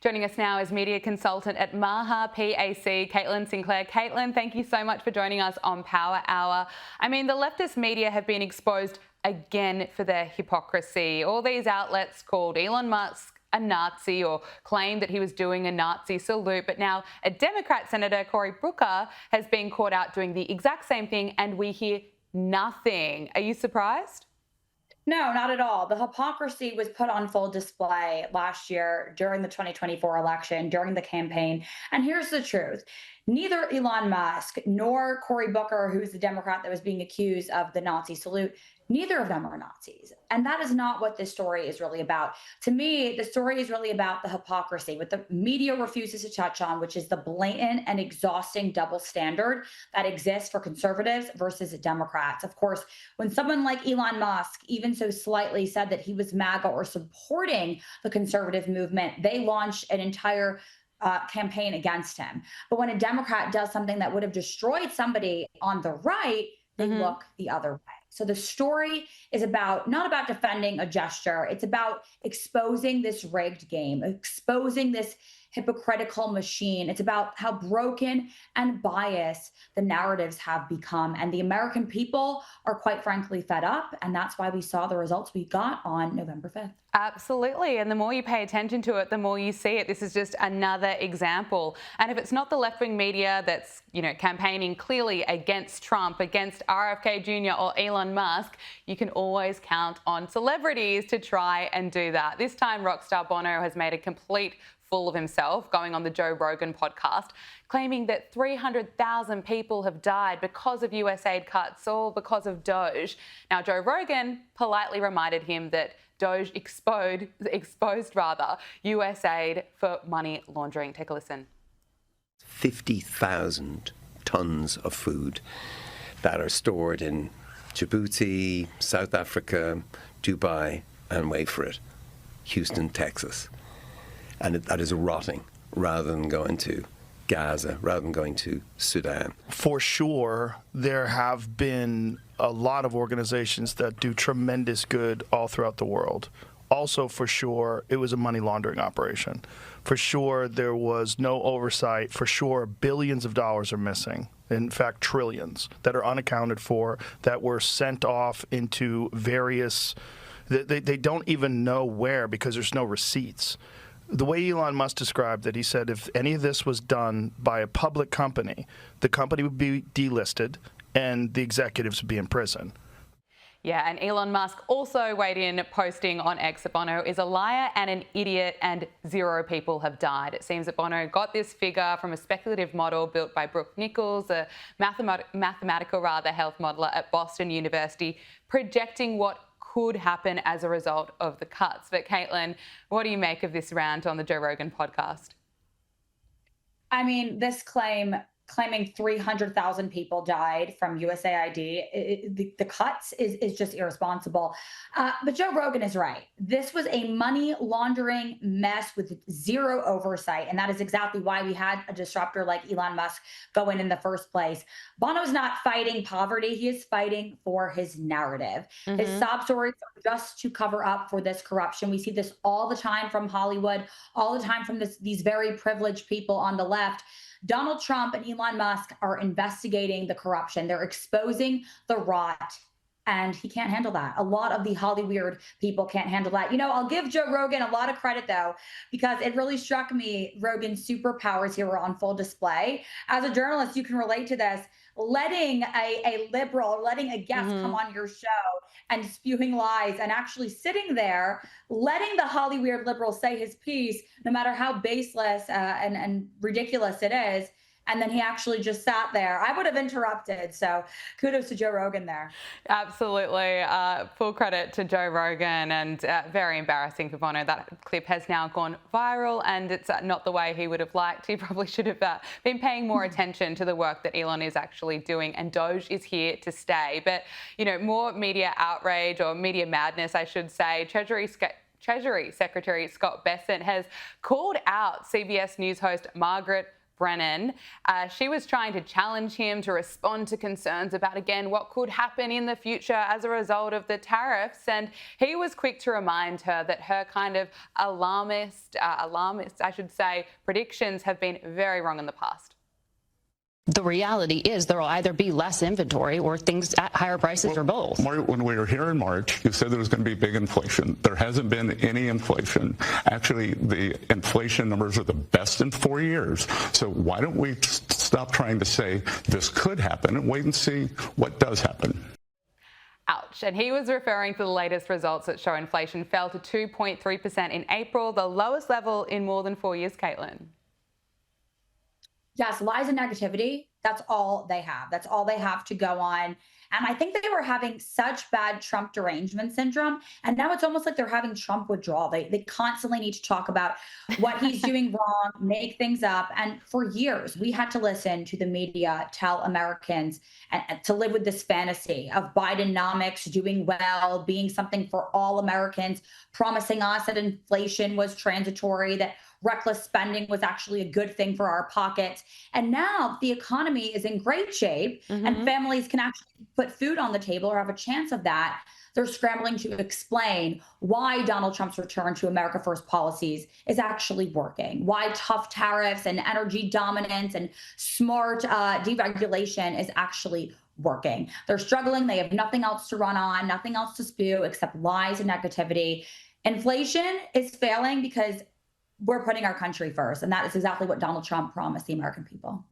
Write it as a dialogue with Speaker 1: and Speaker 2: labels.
Speaker 1: Joining us now is media consultant at MAHA PAC, Caitlin Sinclair. Caitlin, thank you so much for joining us on Power Hour. I mean, the leftist media have been exposed again for their hypocrisy. All these outlets called Elon Musk a Nazi or claimed that he was doing a Nazi salute, but now a Democrat Senator Cory Booker has been caught out doing the exact same thing, and we hear nothing. Are you surprised?
Speaker 2: No, not at all. The hypocrisy was put on full display last year during the 2024 election, during the campaign. And here's the truth. Neither Elon Musk nor Cory Booker, who's the Democrat that was being accused of the Nazi salute, neither of them are Nazis. And that is not what this story is really about. To me, the story is really about the hypocrisy, what the media refuses to touch on, which is the blatant and exhausting double standard that exists for conservatives versus Democrats. Of course, when someone like Elon Musk even so slightly said that he was MAGA or supporting the conservative movement, they launched an entire campaign against him. But when a Democrat does something that would have destroyed somebody on the right, they look the other way. So the story is not about defending a gesture. It's about exposing this rigged game, exposing this hypocritical machine. It's about how broken and biased the narratives have become. And the American people are quite frankly fed up. And that's why we saw the results we got on November 5th.
Speaker 1: Absolutely. And the more you pay attention to it, the more you see it. This is just another example. And if it's not the left-wing media that's, campaigning clearly against Trump, against RFK Jr. or Elon Musk, you can always count on celebrities to try and do that. This time, rock star Bono has made a complete fool of himself, going on the Joe Rogan podcast, claiming that 300,000 people have died because of USAID cuts or because of Doge. Now, Joe Rogan politely reminded him that Doge exposed USAID for money laundering. Take a listen.
Speaker 3: 50,000 tons of food that are stored in Djibouti, South Africa, Dubai, and wait for it, Houston, Texas. And that is rotting rather than going to Gaza, rather than going to Sudan.
Speaker 4: For sure, there have been a lot of organizations that do tremendous good all throughout the world. Also, for sure, it was a money laundering operation. For sure, there was no oversight. For sure, billions of dollars are missing. In fact, trillions that are unaccounted for, that were sent off into various, they don't even know where because there's no receipts. The way Elon Musk described it, he said if any of this was done by a public company, the company would be delisted and the executives would be in prison.
Speaker 1: Yeah, and Elon Musk also weighed in, posting on X that Bono is a liar and an idiot and 0 people have died. It seems that Bono got this figure from a speculative model built by Brooke Nichols, a mathematical health modeler at Boston University, projecting what could happen as a result of the cuts. But Caitlin, what do you make of this rant on the Joe Rogan podcast?
Speaker 2: I mean, this claiming 300,000 people died from USAID, the cuts is just irresponsible. But Joe Rogan is right. This was a money laundering mess with 0 oversight. And that is exactly why we had a disruptor like Elon Musk go in the first place. Bono's not fighting poverty. He is fighting for his narrative. His sob stories are just to cover up for this corruption. We see this all the time from Hollywood, all the time from these very privileged people on the left. Donald Trump and Elon Musk are investigating the corruption. They're exposing the rot, and he can't handle that. A lot of the Hollywood people can't handle that. I'll give Joe Rogan a lot of credit, though, because it really struck me Rogan's superpowers here were on full display. As a journalist, you can relate to this. Letting a liberal, letting a guest come on your show and spewing lies and actually sitting there, letting the Hollywood liberal say his piece, no matter how baseless and ridiculous it is. And then he actually just sat there. I would have interrupted. So kudos to Joe Rogan there.
Speaker 1: Absolutely. Full credit to Joe Rogan, and very embarrassing for Bono. That clip has now gone viral, and it's not the way he would have liked. He probably should have been paying more attention to the work that Elon is actually doing, and Doge is here to stay. But, more media outrage, or media madness, I should say. Treasury Secretary Scott Bessent has called out CBS News host Margaret Brennan. She was trying to challenge him to respond to concerns about, again, what could happen in the future as a result of the tariffs. And he was quick to remind her that her kind of alarmist, I should say, predictions have been very wrong in the past.
Speaker 5: The reality is there will either be less inventory or things at higher prices or both.
Speaker 6: When we were here in March, you said there was going to be big inflation. There hasn't been any inflation. Actually, the inflation numbers are the best in 4 years. So why don't we stop trying to say this could happen and wait and see what does happen?
Speaker 1: Ouch. And he was referring to the latest results that show inflation fell to 2.3% in April, the lowest level in more than 4 years, Caitlin.
Speaker 2: Yes, lies and negativity, that's all they have. That's all they have to go on. And I think they were having such bad Trump derangement syndrome. And now it's almost like they're having Trump withdrawal. They constantly need to talk about what he's doing wrong, make things up. And for years, we had to listen to the media tell Americans to live with this fantasy of Bidenomics, doing well, being something for all Americans, promising us that inflation was transitory, that reckless spending was actually a good thing for our pockets. And now the economy is in great shape and families can actually put food on the table or have a chance of that. They're scrambling to explain why Donald Trump's return to America First policies is actually working, why tough tariffs and energy dominance and smart deregulation is actually working. They're struggling. They have nothing else to run on, nothing else to spew except lies and negativity. Inflation is failing because we're putting our country first. And that is exactly what Donald Trump promised the American people.